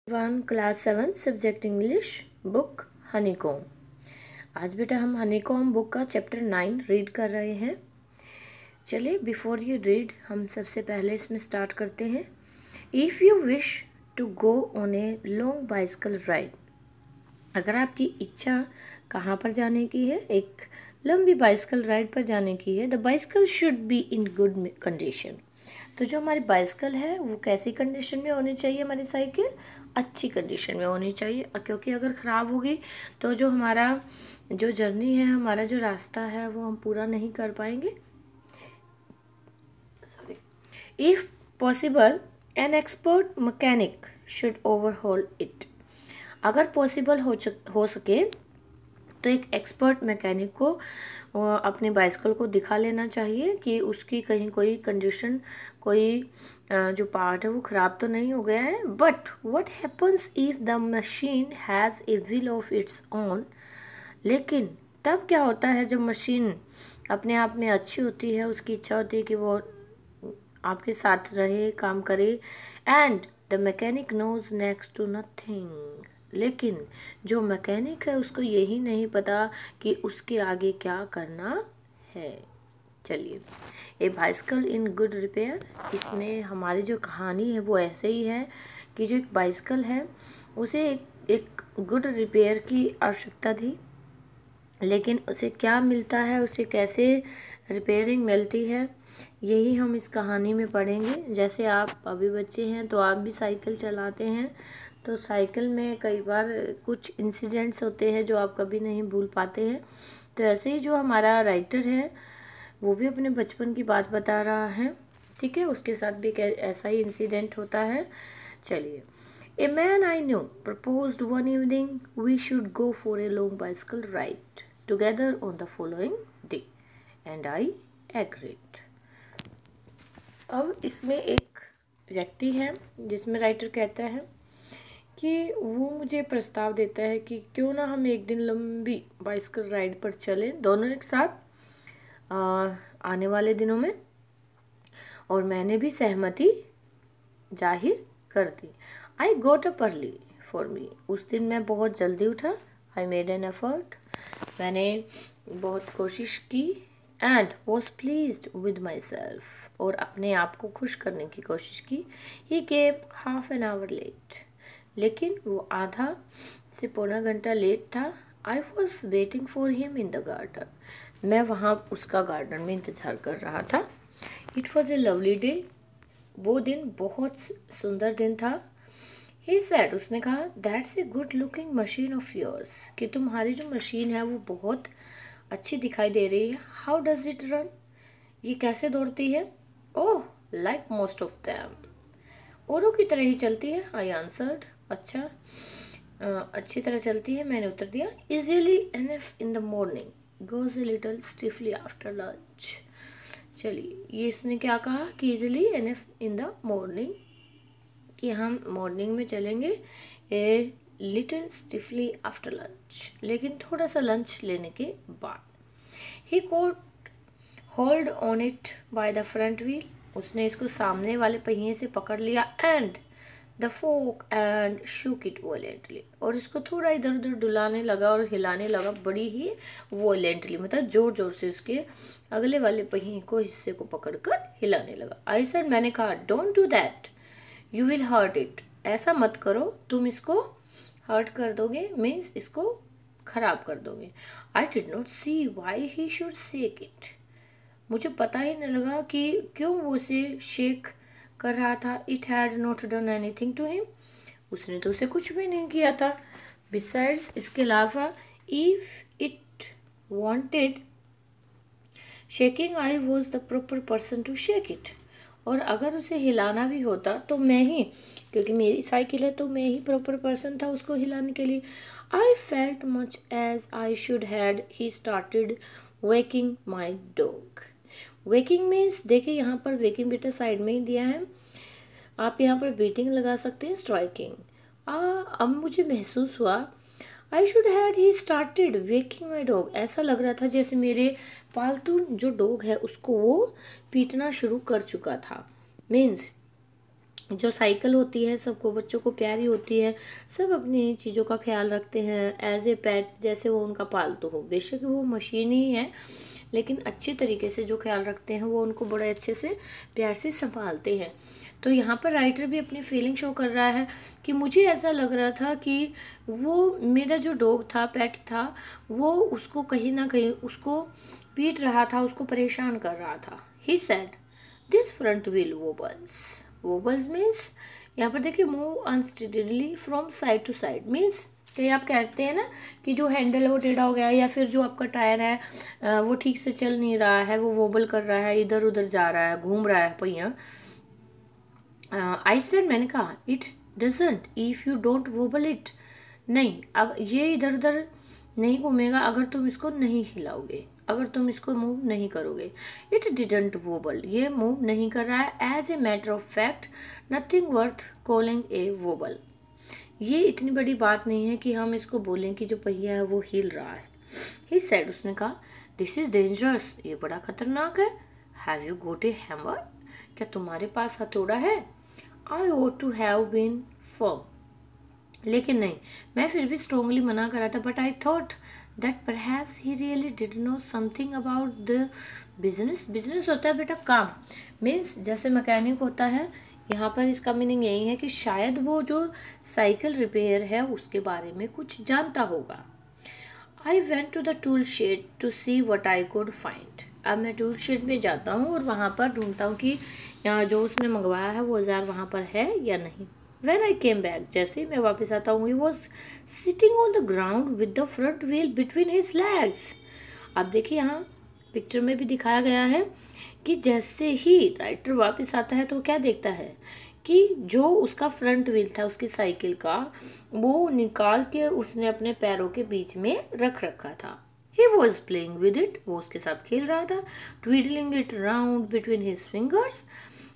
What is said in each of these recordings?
One class 7 subject English book honeycomb. आज बेटा हम हनीकॉम बुक का चैप्टर 9 रीड कर रहे हैं। चलिए बिफोर यू रीड हम सबसे पहले इसमें स्टार्ट करते हैं। If you wish to go on a long bicycle ride, अगर आपकी इच्छा कहाँ पर जाने की है, एक लंबी बाइसिकल राइड पर जाने की है। The bicycle should be in good condition. तो जो हमारी बाइसिकल है वो कैसी कंडीशन में होनी चाहिए? हमारी साइकिल अच्छी कंडीशन में होनी चाहिए, क्योंकि अगर ख़राब होगी तो जो हमारा जो जर्नी है, हमारा जो रास्ता है वो हम पूरा नहीं कर पाएंगे। If possible an expert mechanic should overhaul it. अगर पॉसिबल हो सके तो एक एक्सपर्ट मैकेनिक को अपनी बाइसिकल को दिखा लेना चाहिए कि उसकी कहीं कोई कंडीशन, कोई जो पार्ट है वो ख़राब तो नहीं हो गया है। But what happens if the machine has a will of its own. लेकिन तब क्या होता है जब मशीन अपने आप में अच्छी होती है, उसकी इच्छा होती है कि वो आपके साथ रहे, काम करे। And the mechanic knows next to nothing. लेकिन जो मैकेनिक है उसको यही नहीं पता कि उसके आगे क्या करना है। चलिए, ए बाइसिकल इन गुड रिपेयर, इसमें हमारी जो कहानी है वो ऐसे ही है कि जो एक बाइसिकल है उसे एक गुड रिपेयर की आवश्यकता थी, लेकिन उसे क्या मिलता है, उसे कैसे रिपेयरिंग मिलती है, यही हम इस कहानी में पढ़ेंगे। जैसे आप अभी बच्चे हैं तो आप भी साइकिल चलाते हैं, तो साइकिल में कई बार कुछ इंसिडेंट्स होते हैं जो आप कभी नहीं भूल पाते हैं। तो ऐसे ही जो हमारा राइटर है वो भी अपने बचपन की बात बता रहा है, ठीक है, उसके साथ भी ऐसा ही इंसिडेंट होता है। चलिए, a man I knew proposed one evening we should go for a long bicycle ride together on the following day and I agreed. अब इसमें एक व्यक्ति है जिसमें राइटर कहता है कि वो मुझे प्रस्ताव देता है कि क्यों ना हम एक दिन लंबी बाइसिकल राइड पर चलें, दोनों एक साथ आने वाले दिनों में। और मैंने भी सहमति जाहिर कर दी। I got up early for me, उस दिन मैं बहुत जल्दी उठा। आई मेड एन एफर्ट, मैंने बहुत कोशिश की। And was pleased with my self, और अपने आप को खुश करने की कोशिश की। ही केम हाफ एन आवर लेट, लेकिन वो आधा से पौना घंटा लेट था। I was waiting for him in the garden, मैं वहाँ उसका गार्डन में इंतज़ार कर रहा था। It was a lovely day, वो दिन बहुत सुंदर दिन था। ही सेड, उसने कहा, that's a good looking machine of yours, कि तुम्हारी जो मशीन है वो बहुत अच्छी दिखाई दे रही है। हाउ डज इट रन, ये कैसे दौड़ती है? ओह, लाइक मोस्ट ऑफ दैम, औरों की तरह ही चलती है। आई आंसर्ड, अच्छा, अच्छी तरह चलती है, मैंने उत्तर दिया। Easily enough in the morning, goes a little stiffly after lunch. चलिए, ये इसने क्या कहा कि easily enough in the morning, कि हम मॉर्निंग में चलेंगे, a little stiffly after lunch, लेकिन थोड़ा सा लंच लेने के बाद। He caught hold on it by the front wheel, उसने इसको सामने वाले पहिए से पकड़ लिया। And the fork and shook it violently, और इसको थोड़ा इधर उधर डुलाने लगा और हिलाने लगा, बड़ी ही वॉयलेंटली, मतलब जोर जोर से उसके अगले वाले पहिए को, हिस्से को पकड़कर हिलाने लगा। आई सेड, मैंने कहा, don't do that, you will hurt it, ऐसा मत करो, तुम इसको हर्ट कर दोगे, मीन्स इसको खराब कर दोगे। I did not see why he should shake it, मुझे पता ही नहीं लगा कि क्यों वो उसे शेक कर रहा था। It had not done anything to him, उसने तो उसे कुछ भी नहीं किया था। बिसाइड्स, इसके अलावा, if it wanted shaking, I was the proper person to shake it, और अगर उसे हिलाना भी होता तो मैं ही, क्योंकि मेरी साइकिल है तो मैं ही प्रॉपर पर्सन था उसको हिलाने के लिए। I felt much as I should had he started waking my dog. Waking means, देखिए यहाँ पर वेकिंग बेटा साइड में ही दिया है, आप यहाँ पर बीटिंग लगा सकते हैं, स्ट्राइकिंग। अब मुझे महसूस हुआ, आई should had he started waking my dog, ऐसा लग रहा था जैसे मेरे पालतू जो डॉग है उसको वो पीटना शुरू कर चुका था। मीन्स जो साइकिल होती है सबको बच्चों को प्यारी होती है, सब अपनी चीज़ों का ख्याल रखते हैं एज ए पेट, जैसे वो उनका पालतू हो। बेशक वो मशीन ही है, लेकिन अच्छे तरीके से जो ख्याल रखते हैं वो उनको बड़े अच्छे से प्यार से संभालते हैं। तो यहाँ पर राइटर भी अपनी फीलिंग शो कर रहा है कि मुझे ऐसा लग रहा था कि वो मेरा जो डॉग था, पेट था, वो उसको कहीं ना कहीं उसको पीट रहा था, उसको परेशान कर रहा था। He said this front wheel wobbles. Wobbles means यहाँ पर देखिए move unsteadily from side to side, means कहीं आप कहते हैं ना कि जो हैंडल है वो टेढ़ा हो गया है, या फिर जो आपका टायर है वो ठीक से चल नहीं रहा है, वो वोबल कर रहा है, इधर उधर जा रहा है, घूम रहा है पहिया। आई सेड, मैंने कहा, it doesn't if you don't wobble it. नहीं, अगर ये इधर उधर नहीं घूमेगा अगर तुम इसको नहीं हिलाओगे, अगर तुम इसको मूव नहीं करोगे। इट डिडंट वोबल, ये मूव नहीं कर रहा है। As a matter of fact nothing worth calling a wobble. ये इतनी बड़ी बात नहीं है कि हम इसको बोलें कि जो पहिया है वो हिल रहा है। ही सेड, उसने कहा, दिस इज डेंजरस, ये बड़ा खतरनाक है। Have you got A hammer, क्या तुम्हारे पास हथौड़ा है? आई ought to have been firm, लेकिन नहीं, मैं फिर भी स्ट्रोंगली मना कर रहा था। But I thought that perhaps he really did know something about the business. Business होता है बेटा काम, मीन्स जैसे मैकेनिक होता है, यहाँ पर इसका मीनिंग यही है कि शायद वो जो साइकिल रिपेयर है उसके बारे में कुछ जानता होगा। I went to the tool shed to see what I could find. अब मैं टूल शेड में जाता हूँ और वहाँ पर ढूंढता हूँ कि जो उसने मंगवाया है वो औजार वहाँ पर है या नहीं। When I came back, जैसे ही मैं वापस आता हूँ, he was sitting on the ground with the front wheel between his legs। अब देखिए यहाँ पिक्चर में भी दिखाया गया है कि जैसे ही राइटर वापस आता है तो क्या देखता है कि जो उसका फ्रंट व्हील था उसकी साइकिल का, वो निकाल के उसने अपने पैरों के बीच में रख रखा था। He was playing with it, वो उसके साथ खेल रहा था। Twiddling it round between his fingers,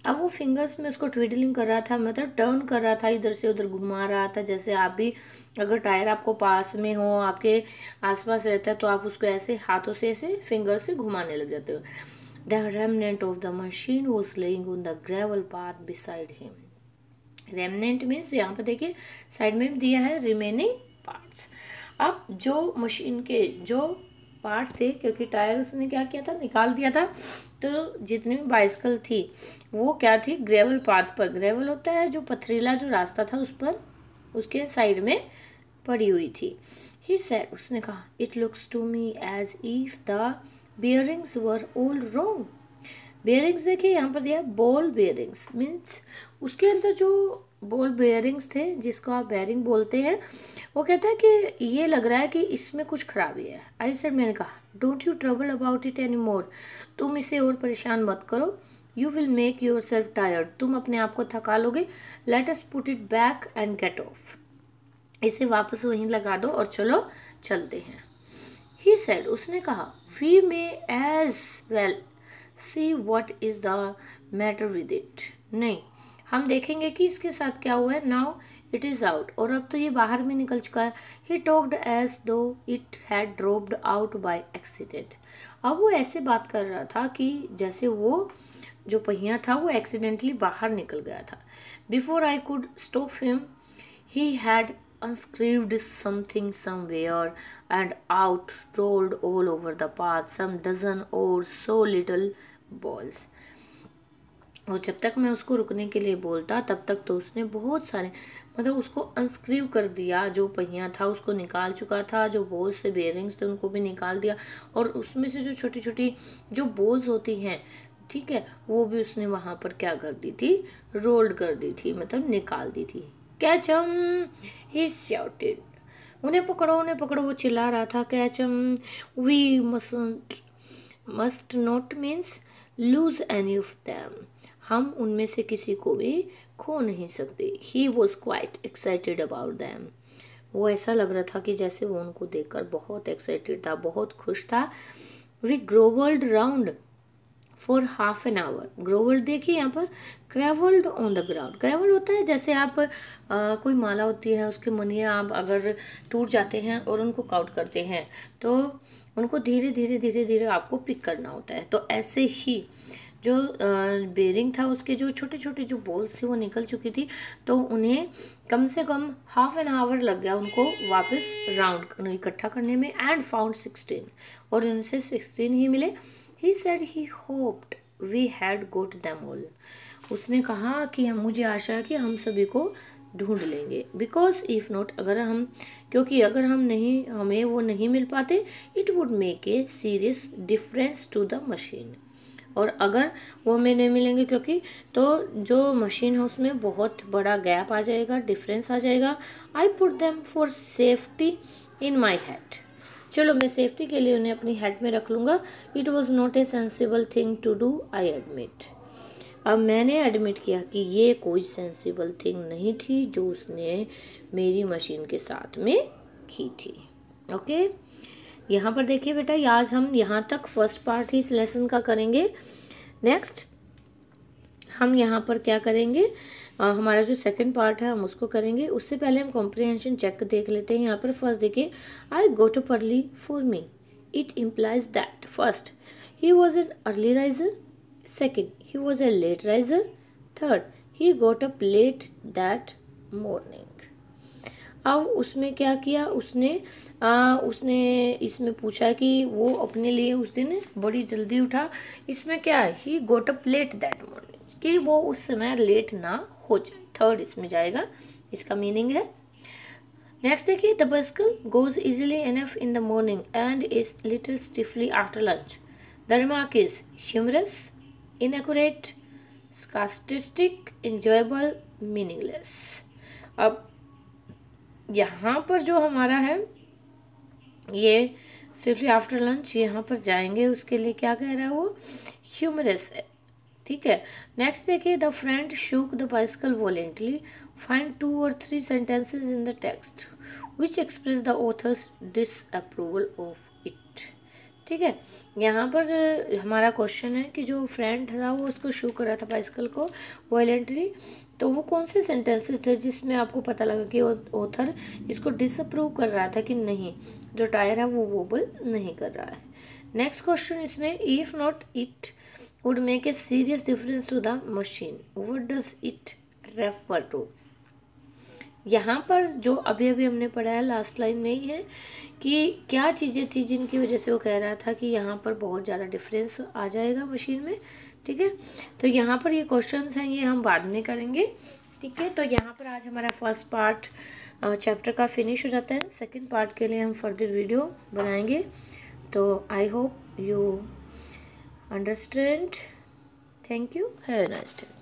अब वो फिंगर्स में उसको ट्विडलिंग कर रहा था, मतलब टर्न कर रहा था, इधर से उधर घुमा रहा था। जैसे आप भी अगर टायर आपको पास में हो, आपके आसपास रहता है, तो आप उसको ऐसे हाथों से ऐसे फिंगर से घुमाने लग जाते हो। The remnant of the machine was laying on the gravel path beside him. Remnant means यहाँ पर देखिए साइड में दिया है रिमेनिंग पार्ट्स। अब जो मशीन के जो पार्ट्स थे, क्योंकि टायर उसने क्या किया था, निकाल दिया था, तो जितनी भी बाइसिकल थी वो क्या थी, ग्रेवल पाथ पर। ग्रेवल होता है जो पथरीला जो रास्ता था उस पर, उसके साइड में पड़ी हुई थी। ही सेड, उसने कहा, it looks to me as if the bearings were all wrong. Bearings देखिए यहाँ पर दिया बॉल बेयरिंग्स, मीन्स उसके अंदर जो बॉल बेयरिंग्स थे, जिसको आप बेयरिंग बोलते हैं, वो कहता है कि ये लग रहा है कि इसमें कुछ खराबी है। आई सेड, मैंने कहा, don't you trouble about it any more, तुम इसे और परेशान मत करो। You will make yourself tired, तुम अपने आप को थका लोगे। Let us put it back and get off, इसे वापस वहीं लगा दो और चलो चलते हैं। ही सेड, उसने कहा, we may as well see what is the matter with it. नहीं, हम देखेंगे कि इसके साथ क्या हुआ है। नाउ इट इज आउट, और अब तो ये बाहर में निकल चुका है। ही टॉक्ड एज दो it had dropped out by accident. अब वो ऐसे बात कर रहा था कि जैसे वो जो पहिया था वो एक्सीडेंटली बाहर निकल गया था। Before I could stop him he had unscrewed something somewhere and out rolled all over the path some dozen or so little balls। और जब तक मैं उसको रुकने के लिए बोलता तब तक तो उसने बहुत सारे, मतलब उसको अनस्क्रीव कर दिया, जो पहिया था उसको निकाल चुका था, जो बॉल्स से बेयरिंग्स थे उनको भी निकाल दिया, और उसमें से जो छोटी छोटी जो बॉल्स होती हैं, ठीक है, वो भी उसने वहाँ पर क्या कर दी थी, रोल्ड कर दी थी, मतलब निकाल दी थी। कैचम, ही शाउटेड, उन्हें पकड़ो, वो चिल्ला रहा था। Catch 'em, we must not means lose any of them, हम उनमें से किसी को भी खो नहीं सकते। He was quite excited about them, वो ऐसा लग रहा था कि जैसे वो उनको देखकर बहुत एक्साइटेड था, बहुत खुश था। We grovelled round for half an hour. Grovelled देखिए यहाँ पर, grovelled on the ground. Gravel होता है जैसे आप कोई माला होती है, उसके मनिए आप अगर टूट जाते हैं और उनको काउंट करते हैं, तो उनको धीरे धीरे आपको पिक करना होता है। तो ऐसे ही जो बेरिंग था उसके जो छोटे छोटे जो बोल्स थी वो निकल चुकी थी, तो उन्हें कम से कम हाफ एन आवर लग गया उनको वापस राउंड इकट्ठा करने में। एंड फाउंड 16, और उनसे 16 ही मिले। He said he hoped we had got them all. उसने कहा कि मुझे आशा है कि हम सभी को ढूंढ लेंगे। बिकॉज इफ़ नॉट, क्योंकि अगर हमें वो नहीं मिल पाते, it would make a serious difference to the machine. और अगर वो हमें नहीं मिलेंगे क्योंकि, तो जो मशीन है उसमें बहुत बड़ा गैप आ जाएगा, डिफरेंस आ जाएगा। I put them for safety in my head. चलो मैं सेफ्टी के लिए उन्हें अपनी हेड में रख लूँगा। It was not a sensible thing to do, I admit. अब मैंने एडमिट किया कि ये कोई सेंसिबल थिंग नहीं थी जो उसने मेरी मशीन के साथ में की थी। ओके, यहाँ पर देखिए बेटा, आज हम यहाँ तक फर्स्ट पार्ट ही इस लेसन का करेंगे। नेक्स्ट हम यहाँ पर क्या करेंगे, हमारा जो सेकंड पार्ट है हम उसको करेंगे। उससे पहले हम कॉम्प्रिहेंशन चेक देख लेते हैं। यहाँ पर फर्स्ट देखिए, I got up early for me, it implies that first he was an early riser, second he was a late riser, third he got up late that morning। अब उसमें क्या किया उसने इसमें पूछा कि वो अपने लिए उस दिन बड़ी जल्दी उठा। इसमें क्या है, he got up late that morning, कि वो उस समय लेट ना हो जाए। थर्ड इसमें जाएगा, इसका मीनिंग है। नेक्स्ट देखिए, the bicycle goes easily enough in the morning and is little stiffly after lunch। The remark is humorous, inaccurate, sarcastic, enjoyable, meaningless। अब यहाँ पर जो हमारा है ये स्विफ्टली आफ्टर लंच, यहाँ पर जाएंगे, उसके लिए क्या कह रहा है वो, ह्यूमरस है। ठीक है, नेक्स्ट देखिए, the friend shook the bicycle voluntarily, find 2 or 3 sentences in the text which express the author's disapproval of it। ठीक है, यहाँ पर हमारा क्वेश्चन है कि जो फ्रेंड था वो उसको शो कर रहा था बाइसिकल को वॉलेंटली, तो वो कौन से सेंटेंसेस थे जिसमें आपको पता लगा कि ऑथर इसको डिसअप्रूव कर रहा था कि नहीं, जो टायर है वो वोबल नहीं कर रहा है। नेक्स्ट क्वेश्चन इसमें, if not it would make a serious difference to the machine, what does it refer to. यहाँ पर जो अभी अभी हमने पढ़ा है लास्ट लाइन में ही है कि क्या चीज़ें थी जिनकी वजह से वो कह रहा था कि यहाँ पर बहुत ज़्यादा डिफरेंस आ जाएगा मशीन में। ठीक है, तो यहाँ पर ये क्वेश्चंस हैं, ये हम बाद में करेंगे। ठीक है, तो यहाँ पर आज हमारा फर्स्ट पार्ट चैप्टर का फिनिश हो जाता है। सेकंड पार्ट के लिए हम फर्दर वीडियो बनाएंगे। तो I hope you understand. Thank you, have a nice day.